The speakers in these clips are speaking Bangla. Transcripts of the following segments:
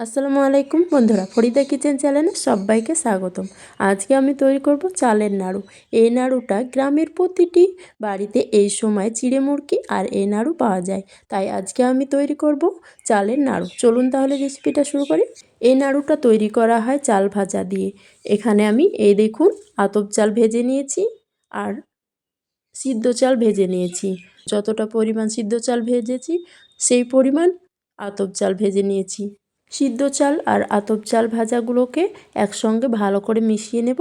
আসসালামু আলাইকুম বন্ধুরা, ফরিদা কিচেন চ্যানেলে সবাইকে স্বাগতম। আজকে আমি তৈরি করব চালের নাড়ু। এই নাড়ুটা গ্রামের প্রতিটি বাড়িতে এই সময় চিড়ে মুরগি আর এই নাড়ু পাওয়া যায়, তাই আজকে আমি তৈরি করব চালের নাড়ু। চলুন তাহলে রেসিপিটা শুরু করি। এই নাড়ুটা তৈরি করা হয় চাল ভাজা দিয়ে। এখানে আমি এই দেখুন আতপ চাল ভেজে নিয়েছি আর সিদ্ধ চাল ভেজে নিয়েছি। যতটা পরিমাণ সিদ্ধ চাল ভেজেছি সেই পরিমাণ আতপ চাল ভেজে নিয়েছি। সিদ্ধ চাল আর আতপ চাল ভাজাগুলোকে একসঙ্গে ভালো করে মিশিয়ে নেব,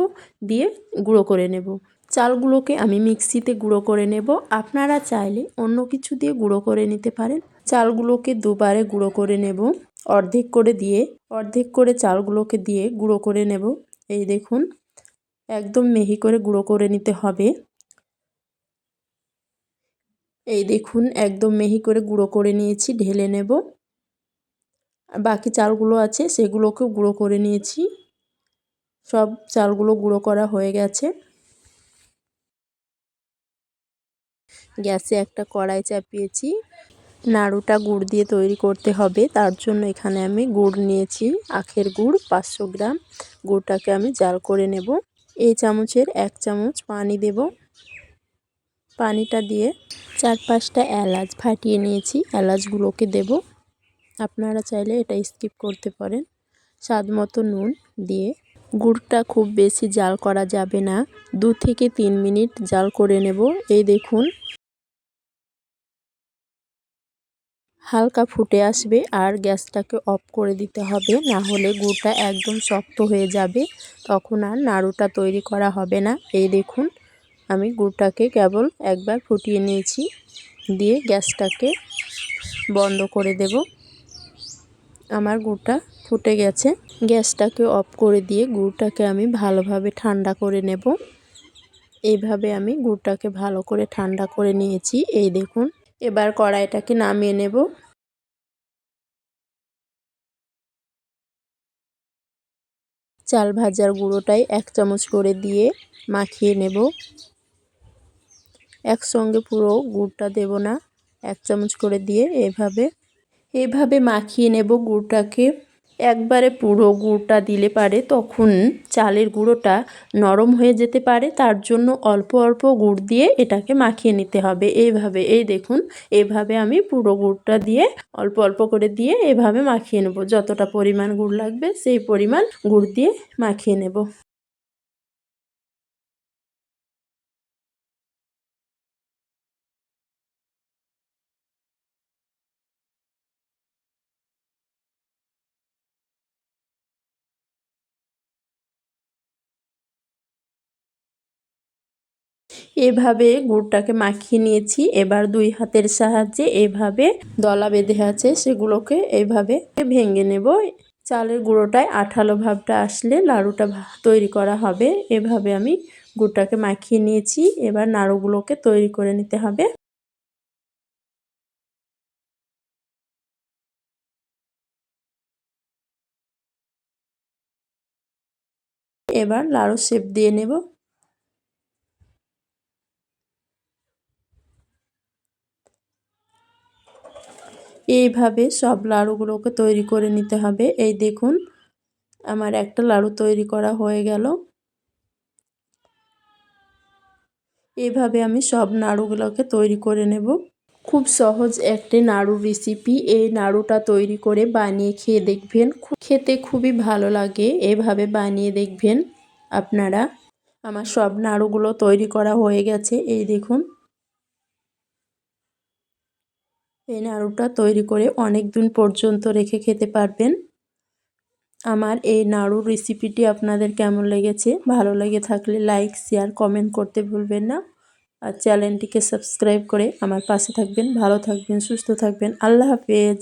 দিয়ে গুঁড়ো করে নেব। চালগুলোকে আমি মিক্সিতে গুঁড়ো করে নেব। আপনারা চাইলে অন্য কিছু দিয়ে গুঁড়ো করে নিতে পারেন। চালগুলোকে দুবারে গুঁড়ো করে নেব, অর্ধেক করে চালগুলোকে দিয়ে গুঁড়ো করে নেব। এই দেখুন একদম মিহি করে গুঁড়ো করে নিতে হবে। এই দেখুন একদম মিহি করে গুঁড়ো করে নিয়েছি, ঢেলে নেব। বাকি চালগুলো আছে সেগুলোকেও গুঁড়ো করে নিয়েছি। সব চালগুলো গুঁড়ো করা হয়ে গেছে। গ্যাসে একটা কড়াই চাপিয়েছি। নাড়ুটা গুড় দিয়ে তৈরি করতে হবে, তার জন্য এখানে আমি গুড় নিয়েছি, আখের গুড় 500 গ্রাম। গুড়টাকে আমি জাল করে নেব। এই চামচের 1 চামচ পানি দেব। পানিটা দিয়ে 4-5টা এলাচ ফাটিয়ে নিয়েছি, এলাচগুলোকে দেব। আপনারা চাইলে এটা স্কিপ করতে পারেন। স্বাদ মতো নুন দিয়ে গুড়টা খুব বেশি জাল করা যাবে না, 2 থেকে 3 মিনিট জাল করে নেব। এই দেখুন হালকা ফুটে আসবে আর গ্যাসটাকে অফ করে দিতে হবে, না হলে গুড়টা একদম শক্ত হয়ে যাবে, তখন আর নাড়ুটা তৈরি করা হবে না। এই দেখুন আমি গুড়টাকে কেবল একবার ফুটিয়ে নিয়েছি, দিয়ে গ্যাসটাকে বন্ধ করে দেব। আমার গুড়টা ফুটে গেছে। গ্যাসটাকে অফ করে দিয়ে গুড়টাকে আমি ভালোভাবে ঠান্ডা করে নেব। এইভাবে আমি গুড়টাকে ভালো করে ঠান্ডা করে নিয়েছি। এই দেখুন এবার কড়াইটাকে নামিয়ে নেব। চাল ভাজার গুঁড়োটাই 1 চামচ করে দিয়ে মাখিয়ে নেব। একসঙ্গে পুরো গুড়টা দেব না, 1 চামচ করে দিয়ে এভাবে মাখিয়ে নেব গুড়টাকে। একবারে পুরো গুড়টা দিলে পারে তখন চালের গুঁড়োটা নরম হয়ে যেতে পারে, তার জন্য অল্প অল্প গুড় দিয়ে এটাকে মাখিয়ে নিতে হবে। এইভাবে এই দেখুন এভাবে আমি পুরো গুড়টা দিয়ে অল্প অল্প করে দিয়ে এভাবে মাখিয়ে নেব। যতটা পরিমাণ গুড় লাগবে সেই পরিমাণ গুড় দিয়ে মাখিয়ে নেব। এভাবে গুড়টাকে মাখিয়ে নিয়েছি। এবার 2 হাতের সাহায্যে এভাবে দলা বেঁধে আছে সেগুলোকে এইভাবে ভেঙে নেব। চালের গুঁড়োটায় আঠালো ভাবটা আসলে নাড়ুটা তৈরি করা হবে। এভাবে আমি গুড়টাকে মাখিয়ে নিয়েছি। এবার নাড়ুগুলোকে তৈরি করে নিতে হবে। এবার নাড়ু শেপ দিয়ে নেব। এইভাবে সব লাড়ুগুলোকে তৈরি করে নিতে হবে। এই দেখুন আমার একটা লাড়ু তৈরি করা হয়ে গেল। এইভাবে আমি সব নাড়ুগুলোকে তৈরি করে নেব। খুব সহজ একটি নাড়ুর রেসিপি। এই নাড়ুটা তৈরি করে বানিয়ে খেয়ে দেখবেন, খেতে খুবই ভালো লাগে। এভাবে বানিয়ে দেখবেন আপনারা। আমার সব নাড়ুগুলো তৈরি করা হয়ে গেছে। এই দেখুন এই নাড়ুটা তৈরি করে অনেক দিন পর্যন্ত রেখে খেতে পারবেন। আমার এই নাড়ুর রেসিপিটি আপনাদের কেমন লেগেছে? ভালো লেগে থাকলে লাইক, শেয়ার, কমেন্ট করতে ভুলবেন না। আর চ্যানেলটিকে সাবস্ক্রাইব করে আমার পাশে থাকবেন। ভালো থাকবেন, সুস্থ থাকবেন। আল্লাহ হাফেজ।